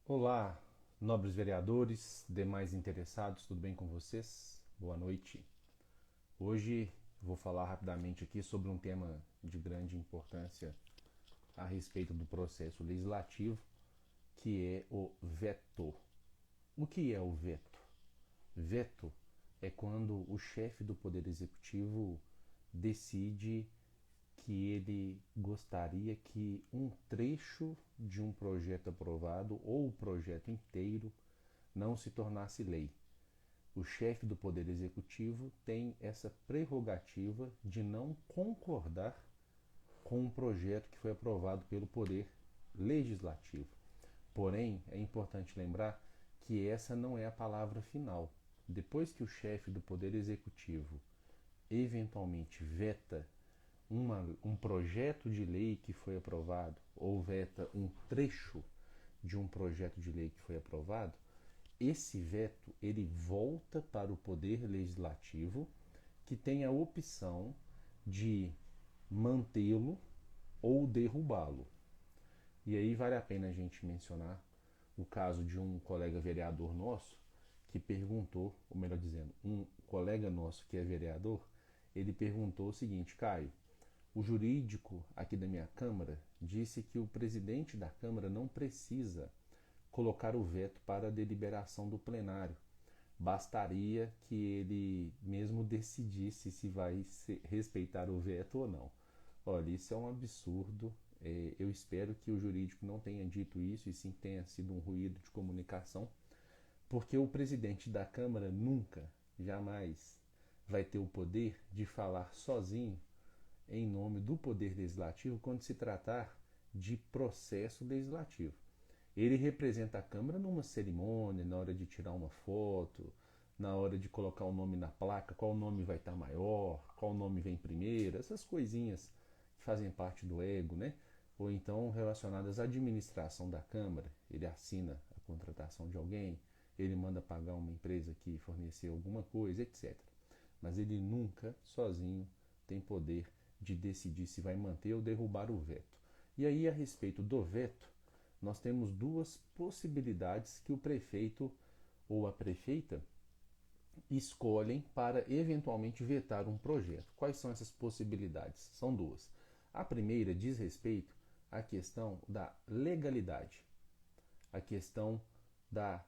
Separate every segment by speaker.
Speaker 1: Olá, nobres vereadores, demais interessados, tudo bem com vocês? Boa noite. Hoje vou falar rapidamente aqui sobre um tema de grande importância a respeito do processo legislativo, que é o veto. O que é o veto? Veto é quando o chefe do Poder Executivo decide que ele gostaria que um trecho de um projeto aprovado ou o projeto inteiro não se tornasse lei. O chefe do Poder Executivo tem essa prerrogativa de não concordar com um projeto que foi aprovado pelo Poder Legislativo. Porém, é importante lembrar que essa não é a palavra final. Depois que o chefe do Poder Executivo eventualmente veta um projeto de lei que foi aprovado ou veta um trecho de um projeto de lei que foi aprovado, esse veto ele volta para o Poder Legislativo, que tem a opção de mantê-lo ou derrubá-lo. E aí vale a pena a gente mencionar o caso de um colega vereador nosso que perguntou, ou melhor dizendo, um colega nosso que é vereador, ele perguntou o seguinte: Caio, o jurídico aqui da minha Câmara disse que o presidente da Câmara não precisa colocar o veto para a deliberação do plenário. Bastaria que ele mesmo decidisse se vai respeitar o veto ou não. Olha, isso é um absurdo. Eu espero que o jurídico não tenha dito isso e sim tenha sido um ruído de comunicação, porque o presidente da Câmara nunca, jamais vai ter o poder de falar sozinho em nome do Poder Legislativo quando se tratar de processo legislativo. Ele representa a Câmara numa cerimônia, na hora de tirar uma foto, na hora de colocar o nome na placa, qual nome vai estar maior, qual nome vem primeiro, essas coisinhas que fazem parte do ego, né? Ou então relacionadas à administração da Câmara. Ele assina a contratação de alguém, ele manda pagar uma empresa que forneceu alguma coisa, etc. Mas ele nunca, sozinho, tem poder de decidir se vai manter ou derrubar o veto. E aí, a respeito do veto, nós temos duas possibilidades que o prefeito ou a prefeita escolhem para eventualmente vetar um projeto. Quais são essas possibilidades? São duas. A primeira diz respeito à questão da legalidade, a questão da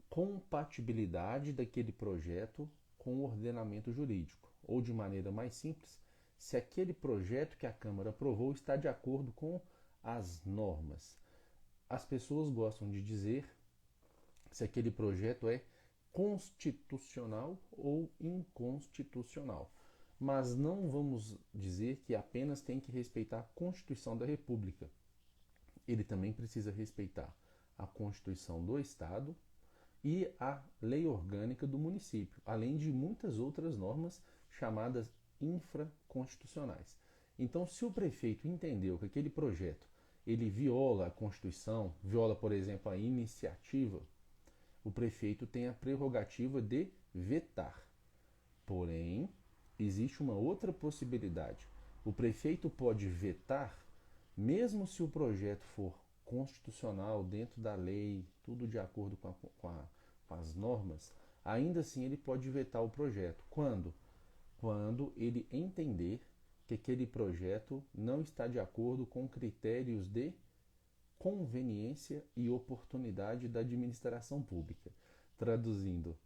Speaker 1: compatibilidade daquele projeto com o ordenamento jurídico, ou de maneira mais simples, se aquele projeto que a Câmara aprovou está de acordo com as normas. As pessoas gostam de dizer se aquele projeto é constitucional ou inconstitucional. Mas não vamos dizer que apenas tem que respeitar a Constituição da República. Ele também precisa respeitar a Constituição do Estado e a lei orgânica do município, além de muitas outras normas chamadas infraconstitucionais. Então, se o prefeito entendeu que aquele projeto ele viola a Constituição, viola, por exemplo, a iniciativa, o prefeito tem a prerrogativa de vetar. Porém, existe uma outra possibilidade. O prefeito pode vetar, mesmo se o projeto for constitucional, dentro da lei, tudo de acordo com as normas, ainda assim ele pode vetar o projeto. Quando? Quando ele entender que aquele projeto não está de acordo com critérios de conveniência e oportunidade da administração pública. Traduzindo,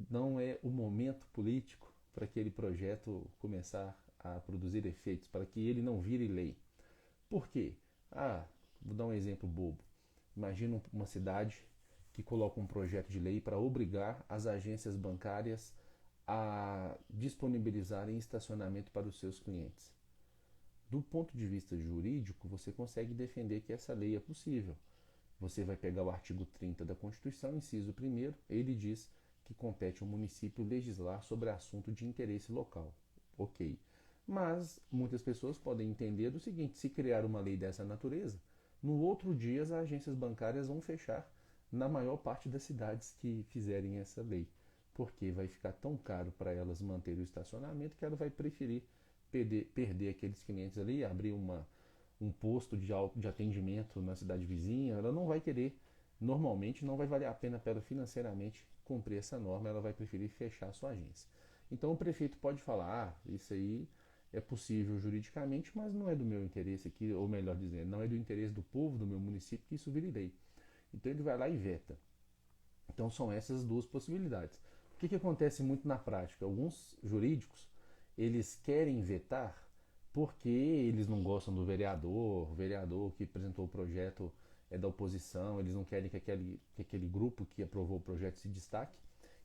Speaker 1: não é o momento político para aquele projeto começar a produzir efeitos, para que ele não vire lei. Por quê? Vou dar um exemplo bobo. Imagina uma cidade que coloca um projeto de lei para obrigar as agências bancárias a disponibilizarem estacionamento para os seus clientes. Do ponto de vista jurídico, você consegue defender que essa lei é possível. Você vai pegar o artigo 30 da Constituição, inciso 1º, ele diz que compete ao município legislar sobre assunto de interesse local. Ok. Mas muitas pessoas podem entender o seguinte: se criar uma lei dessa natureza, no outro dia as agências bancárias vão fechar na maior parte das cidades que fizerem essa lei, porque vai ficar tão caro para elas manter o estacionamento que ela vai preferir perder aqueles clientes ali, abrir um posto de atendimento na cidade vizinha. Ela não vai querer normalmente não vai valer a pena para ela financeiramente cumprir essa norma, ela vai preferir fechar a sua agência. Então o prefeito pode falar, isso aí é possível juridicamente, mas não é do meu interesse aqui, ou melhor dizendo, não é do interesse do povo do meu município que isso vire lei. Então ele vai lá e veta. Então são essas duas possibilidades. O que acontece muito na prática? Alguns jurídicos, eles querem vetar porque eles não gostam do vereador, o vereador que apresentou o projeto é da oposição, eles não querem que aquele grupo que aprovou o projeto se destaque.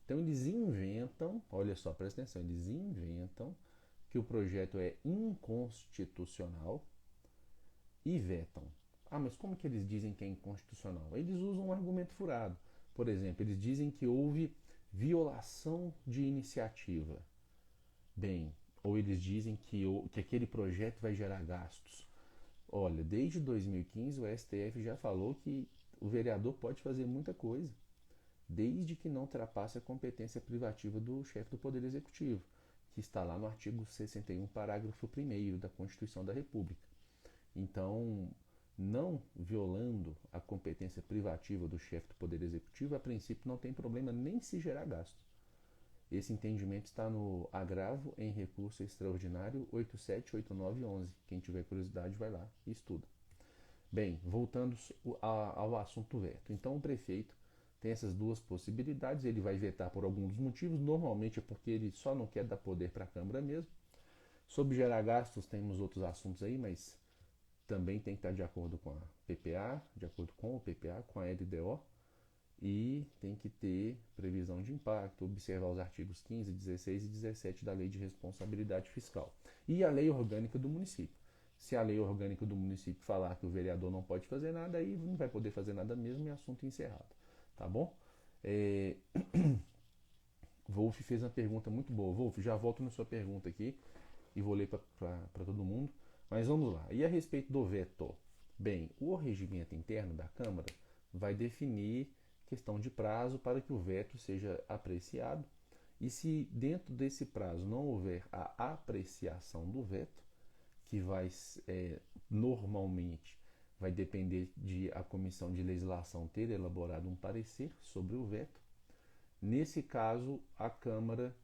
Speaker 1: Então eles inventam, olha só, presta atenção, eles inventam que o projeto é inconstitucional e vetam. Ah, mas como que eles dizem que é inconstitucional? Eles usam um argumento furado. Por exemplo, eles dizem que houve violação de iniciativa. Bem, ou eles dizem que aquele projeto vai gerar gastos. Olha, desde 2015 o STF já falou que o vereador pode fazer muita coisa, desde que não ultrapasse a competência privativa do chefe do Poder Executivo, que está lá no artigo 61, parágrafo 1º da Constituição da República. Então, não violando a competência privativa do chefe do Poder Executivo, a princípio não tem problema nem se gerar gasto. Esse entendimento está no agravo em recurso extraordinário 878911. Quem tiver curiosidade vai lá e estuda. Bem, voltando ao assunto veto. Então o prefeito tem essas duas possibilidades, ele vai vetar por algum dos motivos, normalmente é porque ele só não quer dar poder para a Câmara mesmo. Sobre gerar gastos, temos outros assuntos aí, mas também tem que estar de acordo com a PPA, de acordo com o PPA, com a LDO, e tem que ter previsão de impacto, observar os artigos 15, 16 e 17 da Lei de Responsabilidade Fiscal e a Lei Orgânica do Município. Se a Lei Orgânica do Município falar que o vereador não pode fazer nada, aí não vai poder fazer nada mesmo e assunto encerrado. Tá bom? Wolf fez uma pergunta muito boa. Wolf, já volto na sua pergunta aqui e vou ler para todo mundo. Mas vamos lá. E a respeito do veto? Bem, o regimento interno da Câmara vai definir questão de prazo para que o veto seja apreciado. E se dentro desse prazo não houver a apreciação do veto, que normalmente vai depender de a Comissão de Legislação ter elaborado um parecer sobre o veto, nesse caso a Câmara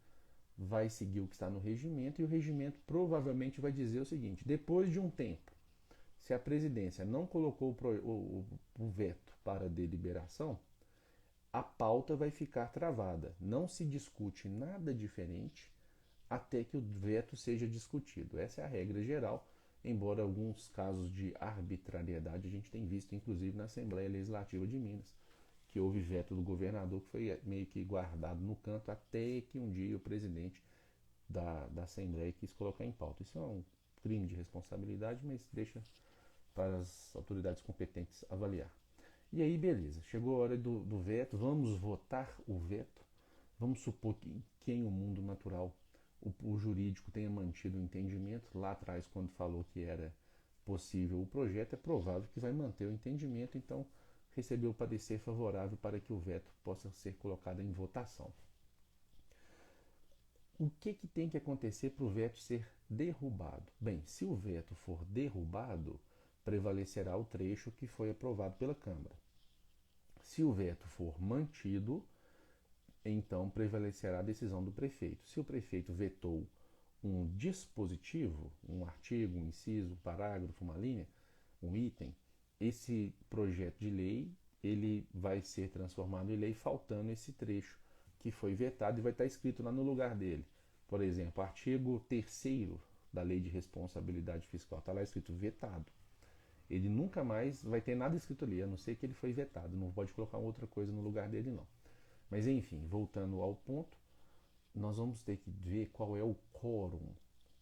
Speaker 1: vai seguir o que está no regimento e o regimento provavelmente vai dizer o seguinte: depois de um tempo, se a presidência não colocou o veto para deliberação, a pauta vai ficar travada. Não se discute nada diferente até que o veto seja discutido. Essa é a regra geral, embora alguns casos de arbitrariedade a gente tem visto, inclusive na Assembleia Legislativa de Minas, que houve veto do governador que foi meio que guardado no canto até que um dia o presidente da Assembleia quis colocar em pauta. Isso é um crime de responsabilidade, mas deixa para as autoridades competentes avaliar. E aí, beleza, chegou a hora do veto, vamos votar o veto. Vamos supor que em um mundo natural o jurídico tenha mantido o entendimento. Lá atrás, quando falou que era possível o projeto, é provável que vai manter o entendimento, então recebeu o parecer favorável para que o veto possa ser colocado em votação. O que tem que acontecer para o veto ser derrubado? Bem, se o veto for derrubado, prevalecerá o trecho que foi aprovado pela Câmara. Se o veto for mantido, então prevalecerá a decisão do prefeito. Se o prefeito vetou um dispositivo, um artigo, um inciso, um parágrafo, uma linha, um item, esse projeto de lei ele vai ser transformado em lei faltando esse trecho que foi vetado e vai estar escrito lá no lugar dele. Por exemplo, artigo 3º da Lei de Responsabilidade Fiscal, está lá escrito vetado. Ele nunca mais vai ter nada escrito ali, a não ser que ele foi vetado. Não pode colocar outra coisa no lugar dele, não. Mas enfim, voltando ao ponto, nós vamos ter que ver qual é o quórum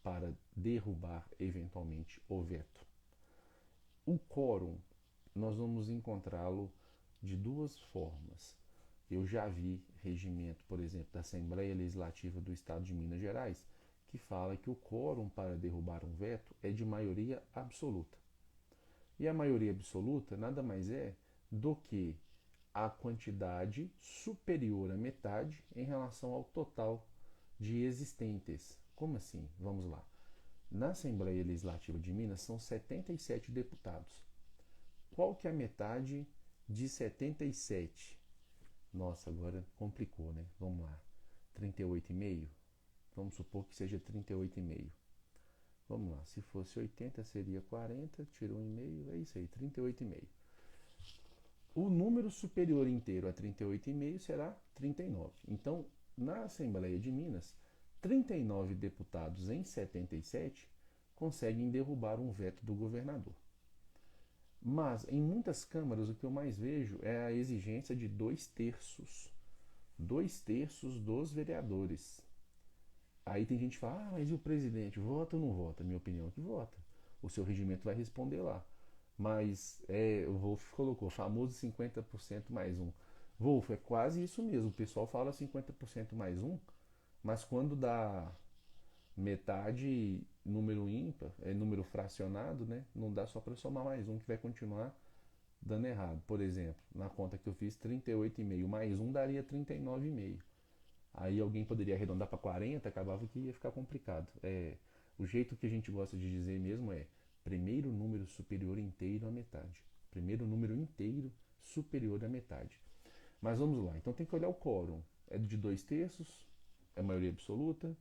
Speaker 1: para derrubar eventualmente o veto. O quórum, nós vamos encontrá-lo de duas formas. Eu já vi regimento, por exemplo, da Assembleia Legislativa do Estado de Minas Gerais, que fala que o quórum para derrubar um veto é de maioria absoluta. E a maioria absoluta nada mais é do que a quantidade superior à metade em relação ao total de existentes. Como assim? Vamos lá. Na Assembleia Legislativa de Minas são 77 deputados. Qual que é a metade de 77. Nossa, agora complicou, né? Vamos lá. 38,5? Vamos supor que seja 38,5. Vamos lá, se fosse 80 seria 40, tirou 1,5, é isso aí, 38,5. O número superior inteiro a 38,5 será 39. Então, na Assembleia de Minas, 39 deputados em 77 conseguem derrubar um veto do governador. Mas, em muitas câmaras, o que eu mais vejo é a exigência de 2/3. 2/3 dos vereadores. Aí tem gente que fala, mas e o presidente? Vota ou não vota? Minha opinião é que vota. O seu regimento vai responder lá. Mas o Wolff colocou famoso 50% mais um. Wolff, é quase isso mesmo. O pessoal fala 50% mais um, mas quando dá metade número ímpar, é número fracionado, né? Não dá só para somar mais um, que vai continuar dando errado. Por exemplo, na conta que eu fiz, 38,5 mais um daria 39,5. Aí alguém poderia arredondar para 40, acabava que ia ficar complicado. O jeito que a gente gosta de dizer mesmo é primeiro número superior inteiro à metade. Primeiro número inteiro superior à metade. Mas vamos lá, então tem que olhar o quórum. É de 2/3, é maioria absoluta.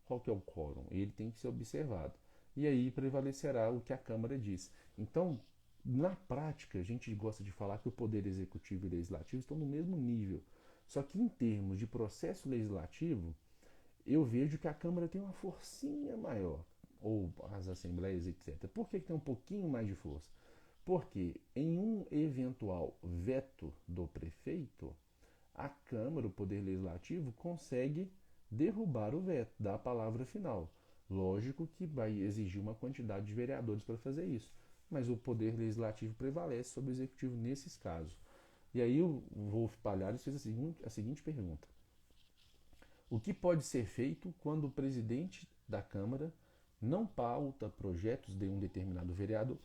Speaker 1: Qual que é o quórum? Ele tem que ser observado. E aí prevalecerá o que a Câmara diz. Então, na prática, a gente gosta de falar que o Poder Executivo e Legislativo estão no mesmo nível. Só que em termos de processo legislativo, eu vejo que a Câmara tem uma forcinha maior, ou as assembleias, etc. Por que tem um pouquinho mais de força? Porque em um eventual veto do prefeito, a Câmara, o Poder Legislativo, consegue derrubar o veto, dar a palavra final. Lógico que vai exigir uma quantidade de vereadores para fazer isso, mas o Poder Legislativo prevalece sobre o Executivo nesses casos. E aí o Wolff Palhares fez a seguinte pergunta: o que pode ser feito quando o presidente da Câmara não pauta projetos de um determinado vereador,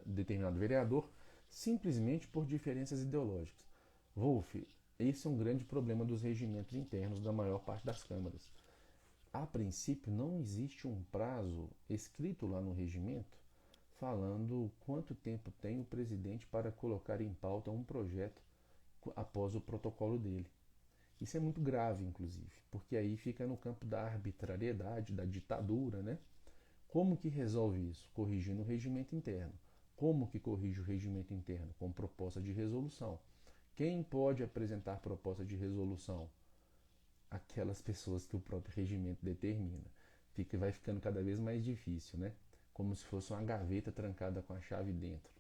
Speaker 1: determinado vereador, simplesmente por diferenças ideológicas? Wolff, esse é um grande problema dos regimentos internos da maior parte das câmaras. A princípio, não existe um prazo escrito lá no regimento falando quanto tempo tem o presidente para colocar em pauta um projeto após o protocolo dele. Isso é muito grave, inclusive, porque aí fica no campo da arbitrariedade, da ditadura, né? Como que resolve isso? Corrigindo o regimento interno. Como que corrige o regimento interno? Com proposta de resolução. Quem pode apresentar proposta de resolução? Aquelas pessoas que o próprio regimento determina. Vai ficando cada vez mais difícil, né? Como se fosse uma gaveta trancada com a chave dentro.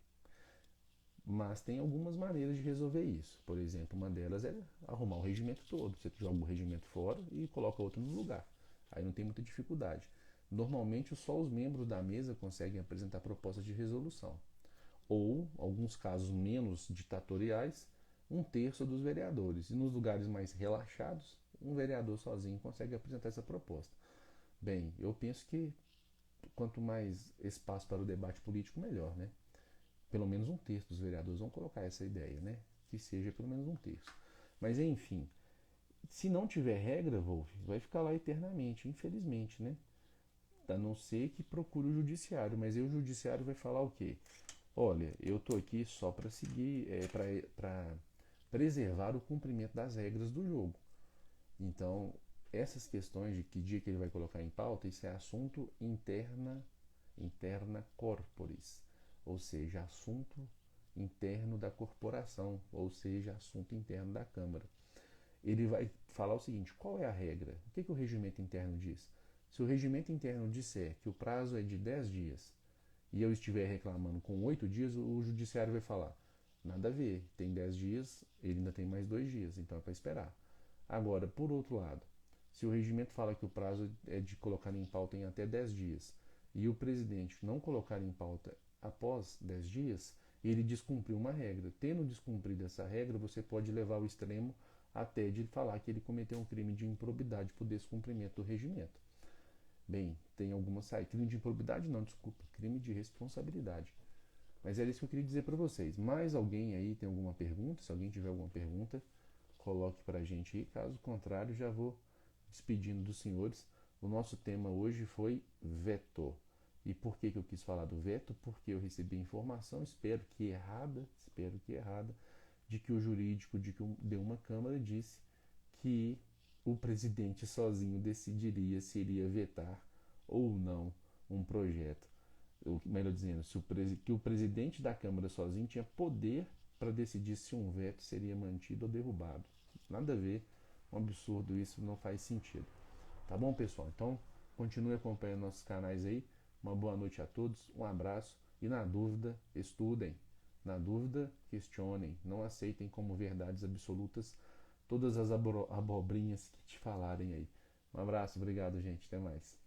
Speaker 1: Mas tem algumas maneiras de resolver isso. Por exemplo, uma delas é arrumar o regimento todo. Você joga o regimento fora e coloca outro no lugar. Aí não tem muita dificuldade. Normalmente só os membros da mesa conseguem apresentar propostas de resolução. Ou, alguns casos menos ditatoriais, 1/3 dos vereadores. E nos lugares mais relaxados, um vereador sozinho consegue apresentar essa proposta. Bem, eu penso que quanto mais espaço para o debate político, melhor, né? Pelo menos 1/3 dos vereadores vão colocar essa ideia, né? Que seja pelo menos 1/3. Mas enfim, se não tiver regra, Wolf, vai ficar lá eternamente, infelizmente, né? A não ser que procure o judiciário, mas aí o judiciário vai falar o quê? Olha, eu tô aqui só para seguir, para preservar o cumprimento das regras do jogo. Então, essas questões de que dia que ele vai colocar em pauta, isso é assunto interna corporis, ou seja, assunto interno da corporação, ou seja, assunto interno da Câmara. Ele vai falar o seguinte: qual é a regra? O que o regimento interno diz? Se o regimento interno disser que o prazo é de 10 dias e eu estiver reclamando com 8 dias, o judiciário vai falar: nada a ver, tem 10 dias, ele ainda tem mais 2 dias, então é para esperar. Agora, por outro lado, se o regimento fala que o prazo é de colocar em pauta em até 10 dias e o presidente não colocar em pauta após 10 dias, ele descumpriu uma regra. Tendo descumprido essa regra, você pode levar ao extremo até de falar que ele cometeu um crime de improbidade por descumprimento do regimento. Bem, tem algumas saídas. Crime de improbidade não, desculpa. Crime de responsabilidade. Mas era isso que eu queria dizer para vocês. Mais alguém aí tem alguma pergunta? Se alguém tiver alguma pergunta, coloque para a gente aí. Caso contrário, já vou despedindo dos senhores. O nosso tema hoje foi veto. E por que eu quis falar do veto? Porque eu recebi informação, espero que errada, de que o jurídico de uma Câmara disse que o presidente sozinho decidiria se iria vetar ou não um projeto. Ou, melhor dizendo, que o presidente da Câmara sozinho tinha poder para decidir se um veto seria mantido ou derrubado. Nada a ver, um absurdo isso, não faz sentido. Tá bom, pessoal? Então, continue acompanhando nossos canais aí. Uma boa noite a todos, um abraço e na dúvida, estudem. Na dúvida, questionem. Não aceitem como verdades absolutas todas as abobrinhas que te falarem aí. Um abraço, obrigado, gente. Até mais.